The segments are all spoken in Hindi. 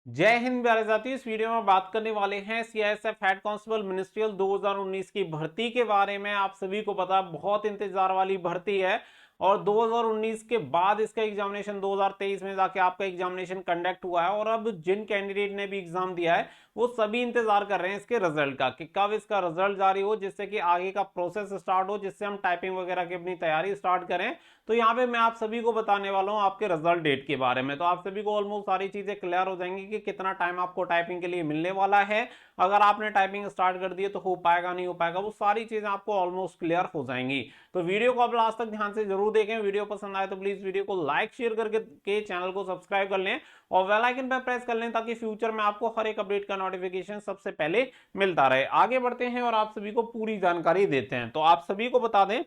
जय हिंद प्यारे साथियों। इस वीडियो में बात करने वाले हैं सीआईएसएफ हेड कांस्टेबल मिनिस्ट्रियल 2019 की भर्ती के बारे में। आप सभी को पता है बहुत इंतजार वाली भर्ती है और 2019 के बाद इसका एग्जामिनेशन 2023 में जाके आपका एग्जामिनेशन कंडक्ट हुआ है और अब जिन कैंडिडेट ने भी एग्जाम दिया है वो सभी इंतजार कर रहे हैं इसके रिजल्ट का कि कब इसका रिजल्ट जारी हो, जिससे कि आगे का प्रोसेस स्टार्ट हो, जिससे हम टाइपिंग वगैरह की अपनी तैयारी स्टार्ट करें। तो यहाँ पे मैं आप सभी को बताने वाला हूँ आपके रिजल्ट डेट के बारे में। तो आप सभी को ऑलमोस्ट सारी चीजें क्लियर हो जाएंगी कि कितना टाइम आपको टाइपिंग के लिए मिलने वाला है। अगर आपने टाइपिंग स्टार्ट कर दी है तो हो पाएगा नहीं हो पाएगा, वो सारी चीजें आपको ऑलमोस्ट क्लियर हो जाएंगी। तो वीडियो को आप लास्ट तक ध्यान से जरूर देखें। वीडियो पसंद आए तो प्लीज वीडियो को लाइक शेयर करके चैनल को सब्सक्राइब कर लें और बेल आइकन पर प्रेस कर लें ताकि फ्यूचर में आपको हर एक अपडेट का नोटिफिकेशन सबसे पहले मिलता रहे। आगे बढ़ते हैं और आप सभी को पूरी जानकारी देते हैं। तो आप सभी को बता दें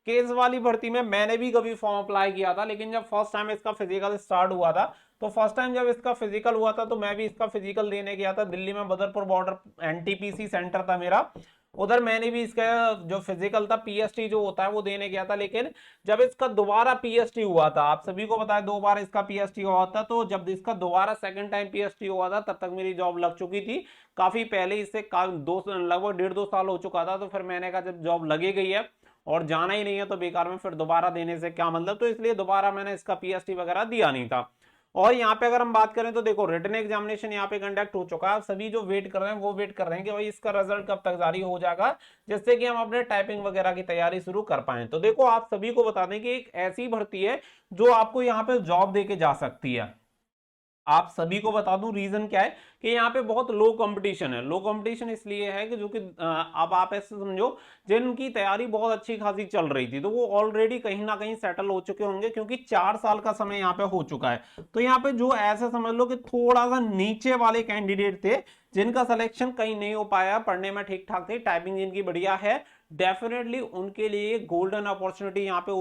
कि इस वाली भर्ती में मैंने भी कभी फॉर्म अप्लाई किया था, लेकिन जब फर्स्ट टाइम इसका फिजिकल स्टार्ट हुआ था तो फर्स्ट टाइम जब इसका फिजिकल हुआ था तो मैं भी इसका फिजिकल देने गया था। दिल्ली में बदरपुर बॉर्डर एनटीपीसी सेंटर था मेरा, उधर मैंने भी इसका जो फिजिकल था पीएसटी जो होता है वो देने गया था। लेकिन जब इसका दोबारा पीएसटी हुआ था, आप सभी को पता है 2 बार इसका पीएसटी हुआ था, तो जब इसका दोबारा सेकंड टाइम पीएसटी हुआ था तब तक मेरी जॉब लग चुकी थी काफी पहले। इससे लगभग 1.5-2 साल हो चुका था। तो फिर मैंने कहा जब जॉब लगी गई है और जाना ही नहीं है तो बेकार में फिर दोबारा देने से क्या मतलब, तो इसलिए दोबारा मैंने इसका पीएसटी वगैरह दिया नहीं था। और यहाँ पे अगर हम बात करें तो देखो रिटन एग्जामिनेशन यहाँ पे कंडक्ट हो चुका है। सभी जो वेट कर रहे हैं वो वेट कर रहे हैं कि भाई इसका रिजल्ट कब तक जारी हो जाएगा, जिससे कि हम अपने टाइपिंग वगैरह की तैयारी शुरू कर पाए। तो देखो आप सभी को बता दें कि एक ऐसी भर्ती है जो आपको यहाँ पे जॉब देके जा सकती है। आप सभी को बता दूं रीजन क्या है कि यहाँ पे बहुत लो कंपटीशन है। लो कंपटीशन इसलिए है कि जो कि अब आप ऐसे समझो जिनकी तैयारी बहुत अच्छी खासी चल रही थी तो वो ऑलरेडी कहीं ना कहीं सेटल हो चुके होंगे, क्योंकि 4 साल का समय यहाँ पे हो चुका है। तो यहाँ पे जो ऐसा समझ लो कि थोड़ा सा नीचे वाले कैंडिडेट थे जिनका सिलेक्शन कहीं नहीं हो पाया, पढ़ने में ठीक ठाक थे, टाइपिंग जिनकी बढ़िया है, डेफिनेटली उनके लिए गोल्डन अपॉर्चुनिटी यहाँ पे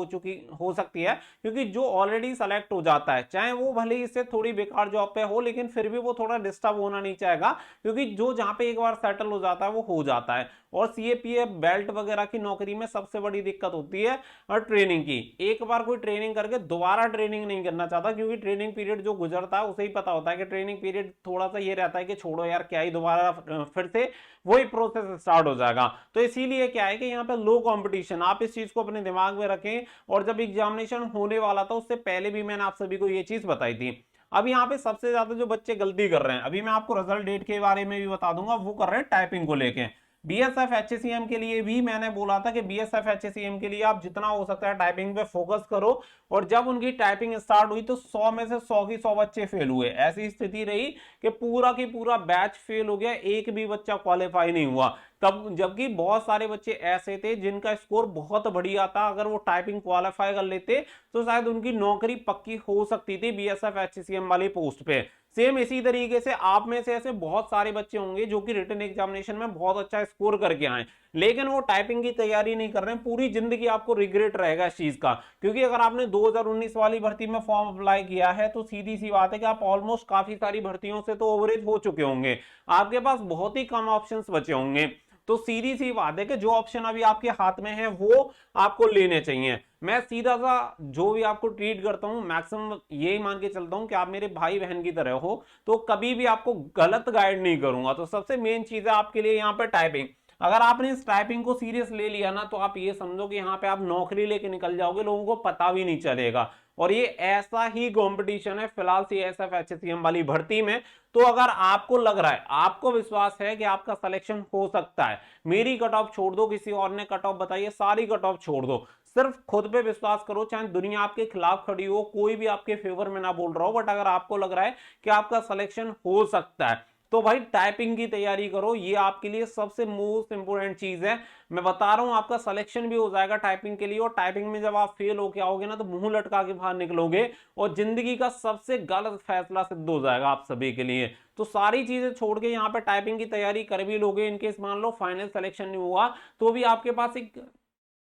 हो सकती है। क्योंकि जो ऑलरेडी सेलेक्ट हो जाता है चाहे वो भले ही इससे थोड़ी बेकार जॉब पे हो, लेकिन फिर भी वो थोड़ा डिस्टर्ब होना नहीं चाहेगा, क्योंकि जो जहां पे एक बार सेटल हो जाता है वो हो जाता है। और सीएपीएफ बेल्ट वगैरह की नौकरी में सबसे बड़ी दिक्कत होती है और ट्रेनिंग की। एक बार कोई ट्रेनिंग करके दोबारा ट्रेनिंग नहीं करना चाहता, क्योंकि ट्रेनिंग पीरियड जो गुजरता है उसे ही पता होता है कि ट्रेनिंग पीरियड थोड़ा सा ये रहता है कि छोड़ो यार क्या ही दोबारा फिर से वही प्रोसेस स्टार्ट हो जाएगा। तो इसीलिए क्या है कि यहाँ पे लो कंपटीशन, आप इस चीज को अपने दिमाग में रखें। और जब एग्जामिनेशन होने वाला था उससे पहले भी मैंने आप सभी को ये चीज बताई थी। अब यहाँ पे सबसे ज्यादा जो बच्चे गलती कर रहे हैं, अभी मैं आपको रिजल्ट डेट के बारे में भी बता दूंगा, वो कर रहे हैं टाइपिंग को लेके। बीएसएफ एचएसीएम के लिए भी मैंने बोला था कि बीएसएफ एचएसीएम के लिए आप जितना हो सकता है टाइपिंग पे फोकस करो। और जब उनकी टाइपिंग स्टार्ट हुई तो 100 में से 100 की 100 बच्चे फेल हुए। ऐसी स्थिति रही कि पूरा की पूरा बैच फेल हो गया, एक भी बच्चा क्वालिफाई नहीं हुआ। तब जबकि बहुत सारे बच्चे ऐसे थे जिनका स्कोर बहुत बढ़िया था, अगर वो टाइपिंग क्वालिफाई कर लेते तो शायद उनकी नौकरी पक्की हो सकती थी बीएसएफ एचसीएम वाली पोस्ट पे। सेम इसी तरीके से आप में से ऐसे बहुत सारे बच्चे होंगे जो कि रिटन एग्जामिनेशन में बहुत अच्छा स्कोर करके आए, लेकिन वो टाइपिंग की तैयारी नहीं कर रहे हैं। पूरी जिंदगी आपको रिग्रेट रहेगा इस चीज का, क्योंकि अगर आपने 2019 वाली भर्ती में फॉर्म अप्लाई किया है तो सीधी सी बात है कि आप ऑलमोस्ट काफी सारी भर्तियों से तो ओवरेज हो चुके होंगे, आपके पास बहुत ही कम ऑप्शंस बचे होंगे। तो सीधी सी बात है कि जो ऑप्शन अभी आपके हाथ में है वो आपको लेने चाहिए। मैं सीधा सा जो भी आपको ट्रीट करता हूं मैक्सिमम यही मान के चलता हूं कि आप मेरे भाई बहन की तरह हो, तो कभी भी आपको गलत गाइड नहीं करूंगा। तो सबसे मेन चीज है आपके लिए यहाँ पे टाइपिंग। अगर आपने इस टाइपिंग को सीरियस ले लिया ना तो आप ये समझो कि यहाँ पे आप नौकरी लेके निकल जाओगे, लोगों को पता भी नहीं चलेगा। और ये ऐसा ही कंपटीशन है फिलहाल सीएसएफ एचसीएम वाली भर्ती में। तो अगर आपको लग रहा है, आपको विश्वास है कि आपका सिलेक्शन हो सकता है, मेरी कट ऑफ छोड़ दो, किसी और ने कट ऑफ बताइए, सारी कट ऑफ छोड़ दो, सिर्फ खुद पे विश्वास करो। चाहे दुनिया आपके खिलाफ खड़ी हो, कोई भी आपके फेवर में ना बोल रहा हो, बट अगर आपको लग रहा है कि आपका सिलेक्शन हो सकता है तो भाई टाइपिंग की तैयारी करो। ये आपके लिए सबसे मोस्ट इंपोर्टेंट चीज है। मैं बता रहा हूं आपका सिलेक्शन भी हो जाएगा टाइपिंग के लिए, और टाइपिंग में जब आप फेल होके आओगे ना तो मुंह लटका के बाहर निकलोगे और जिंदगी का सबसे गलत फैसला सिद्ध हो जाएगा आप सभी के लिए। तो सारी चीजें छोड़ के यहाँ पे टाइपिंग की तैयारी कर भी लोगे, इनकेस मान लो फाइनल सिलेक्शन नहीं हुआ तो भी आपके पास एक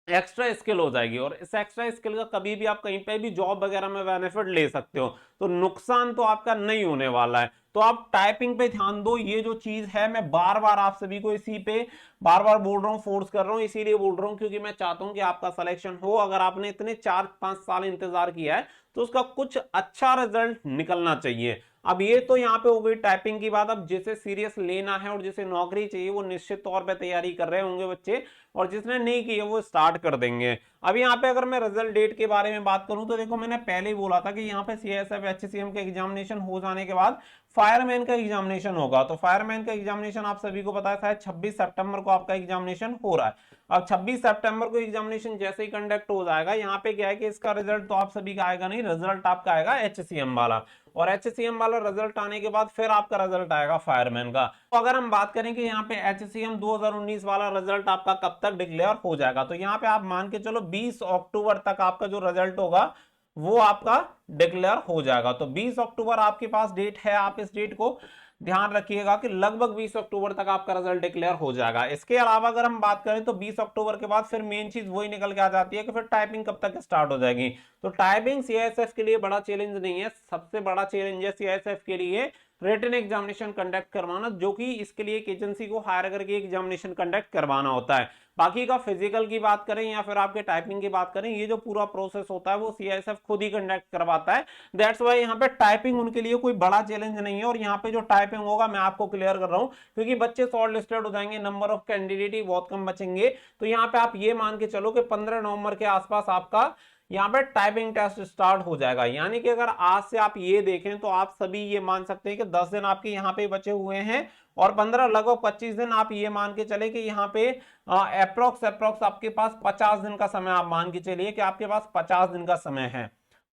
एक्स्ट्रा स्किल हो जाएगी, और इस एक्स्ट्रा स्किल का कभी भी आप कहीं पे भी जॉब वगैरह में बेनिफिट ले सकते हो। तो नुकसान तो आपका नहीं होने वाला है। तो आप टाइपिंग पे ध्यान दो, ये जो चीज है मैं बार बार आप सभी को इसी पे बार बार बोल रहा हूँ, फोर्स कर रहा हूँ, इसीलिए बोल रहा हूँ क्योंकि मैं चाहता हूँ कि आपका सिलेक्शन हो। अगर आपने इतने 4-5 साल इंतजार किया है तो उसका कुछ अच्छा रिजल्ट निकलना चाहिए। अब ये तो यहाँ पे हो गई टाइपिंग की बात। अब जिसे सीरियस लेना है और जिसे नौकरी चाहिए वो निश्चित तौर पे तैयारी कर रहे होंगे बच्चे, और जिसने नहीं की है वो स्टार्ट कर देंगे। अब यहाँ पे अगर मैं रिजल्ट डेट के बारे में बात करूं तो देखो मैंने पहले ही बोला था कि यहाँ पे सीएसएफ एचसीएम के एग्जामिनेशन हो जाने के बाद फायरमैन का एग्जामिनेशन होगा। तो फायरमैन का एग्जामिनेशन आप सभी को पता है शायद 26 सितंबर को आपका एग्जामिनेशन हो रहा है। अब 26 सितंबर को एग्जामिनेशन जैसे ही कंडक्ट हो जाएगा, यहाँ पे क्या है कि इसका रिजल्ट तो आप सभी का आएगा नहीं, रिजल्ट आपका आएगा एचसीएम वाला, और एचसीएम वाला रिजल्ट आने के बाद फिर आपका रिजल्ट आएगा फायरमैन का। तो अगर हम बात करें कि यहाँ पे एचसीएम 2019 वाला रिजल्ट आपका कब तक डिक्लेयर हो जाएगा, तो यहाँ पे आप मान के चलो 20 अक्टूबर तक आपका जो रिजल्ट होगा वो आपका डिक्लेयर हो जाएगा। तो 20 अक्टूबर आपके पास डेट है, आप इस डेट को ध्यान रखिएगा कि लगभग 20 अक्टूबर तक आपका रिजल्ट डिक्लेयर हो जाएगा। इसके अलावा अगर हम बात करें तो 20 अक्टूबर के बाद फिर मेन चीज वही निकल के आ जाती है कि फिर टाइपिंग कब तक स्टार्ट हो जाएगी। तो टाइपिंग सीआईएसएफ के लिए बड़ा चैलेंज नहीं है, सबसे बड़ा चैलेंज है सीआईएसएफ के लिए रिटन एग्जामिनेशन कंडक्ट करवाना, जो कि इसके लिए एक एजेंसी को हायर करके एग्जामिनेशन कंडक्ट करवाना होता है। बाकी का फिजिकल की बात करें या फिर आपके टाइपिंग की बात करें, ये जो पूरा प्रोसेस होता है वो सीआईएसएफ खुद ही कंडक्ट करवाता है। दैट्स वाई यहाँ पे टाइपिंग उनके लिए कोई बड़ा चैलेंज नहीं है। और यहाँ पे जो टाइपिंग होगा मैं आपको क्लियर कर रहा हूँ, क्योंकि बच्चे शॉर्ट लिस्टेड हो जाएंगे, नंबर ऑफ कैंडिडेट ही बहुत कम बचेंगे। तो यहाँ पे आप ये मान के चलो कि 15 नवंबर के आसपास आपका यहाँ पे टाइपिंग टेस्ट स्टार्ट हो जाएगा। यानी कि अगर आज से आप ये देखें तो आप सभी ये मान सकते हैं कि 10 दिन आपके यहाँ पे बचे हुए हैं, और 15 लगभग 25 दिन आप ये मान के चले कि यहाँ पे अप्रोक्स आपके पास 50 दिन का समय, आप मान के चलिए कि आपके पास 50 दिन का समय है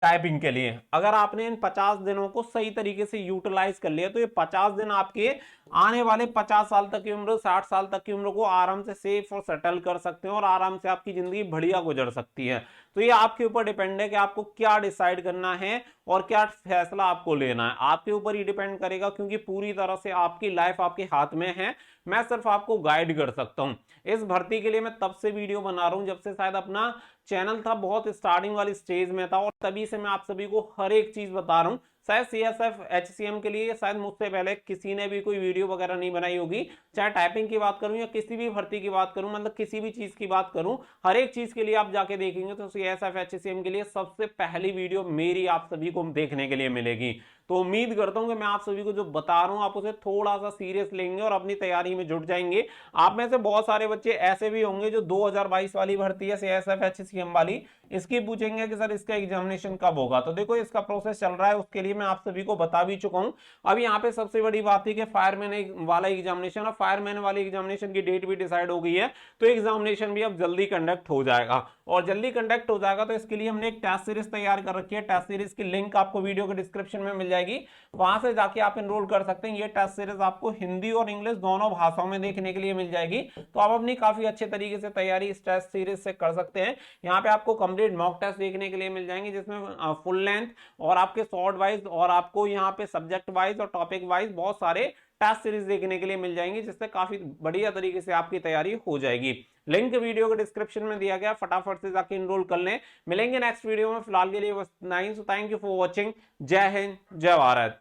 टाइपिंग के लिए। अगर आपने इन 50 दिनों को सही तरीके से यूटिलाइज कर लिया तो ये 50 दिन आपके आने वाले 50 साल तक की उम्र, 60 साल तक की उम्र को आराम से सेफ और सेटल कर सकते हैं, और आराम से आपकी जिंदगी बढ़िया गुजर सकती है। तो ये आपके ऊपर डिपेंड है कि आपको क्या डिसाइड करना है और क्या फैसला आपको लेना है, आपके ऊपर ही डिपेंड करेगा, क्योंकि पूरी तरह से आपकी लाइफ आपके हाथ में है। मैं सिर्फ आपको गाइड कर सकता हूं। इस भर्ती के लिए मैं तब से वीडियो बना रहा हूं जब से शायद अपना चैनल था बहुत स्टार्टिंग वाली स्टेज में था, और तभी से मैं आप सभी को हर एक चीज बता रहा हूं। शायद सीएसएफ एचसीएम के लिए शायद मुझसे पहले किसी ने भी कोई वीडियो वगैरह नहीं बनाई होगी, चाहे टाइपिंग की बात करूं या किसी भी भर्ती की बात करूं, मतलब किसी भी चीज की बात करूं, हर एक चीज के लिए आप जाके देखेंगे तो सीएसएफ एचसीएम के लिए सबसे पहली वीडियो मेरी आप सभी को देखने के लिए मिलेगी। तो उम्मीद करता हूं कि मैं आप सभी को जो बता रहा हूं आप उसे थोड़ा सा सीरियस लेंगे और अपनी तैयारी में जुट जाएंगे। आप में से बहुत सारे बच्चे ऐसे भी होंगे जो 2022 वाली भर्ती है सीएसएफ एचसीएम वाली, इसकी पूछेंगे कि सर इसका एग्जामिनेशन कब होगा। तो देखो इसका प्रोसेस चल रहा है, उसके लिए मैं आप सभी को बता भी चुका हूं। अब यहाँ पे सबसे बड़ी बात है कि फायरमैन वाला एग्जामिनेशन, और फायरमैन वाले एग्जामिनेशन की डेट भी डिसाइड हो गई है, तो एग्जामिनेशन भी अब जल्दी कंडक्ट हो जाएगा। और जल्दी कंडक्ट हो जाएगा तो इसके लिए हमने एक टेस्ट सीरीज तैयार कर रखी है। टेस्ट सीरीज की लिंक आपको वीडियो के डिस्क्रिप्शन में मिल जाएगी, वहां से जाके आप एनरोल कर सकते हैं। ये टेस्ट सीरीज आपको हिंदी और इंग्लिश दोनों भाषाओं में देखने के लिए मिल जाएगी, तो आप अपनी काफी अच्छे तरीके से तैयारी इस टेस्ट सीरीज से कर सकते हैं। यहाँ पे आपको कंप्लीट मॉक टेस्ट देखने के लिए मिल जाएंगे, जिसमें फुल लेंथ और आपके शॉर्ट वाइज और आपको यहाँ पे सब्जेक्ट वाइज और टॉपिक वाइज बहुत सारे टेस्ट सीरीज देखने के लिए मिल जाएंगी, जिससे काफी बढ़िया तरीके से आपकी तैयारी हो जाएगी। लिंक वीडियो के डिस्क्रिप्शन में दिया गया, फटाफट से जाके एनरोल कर लें। मिलेंगे नेक्स्ट वीडियो में, फिलहाल के लिए बस इतना ही। So thank you for watching. जय हिंद, जय भारत।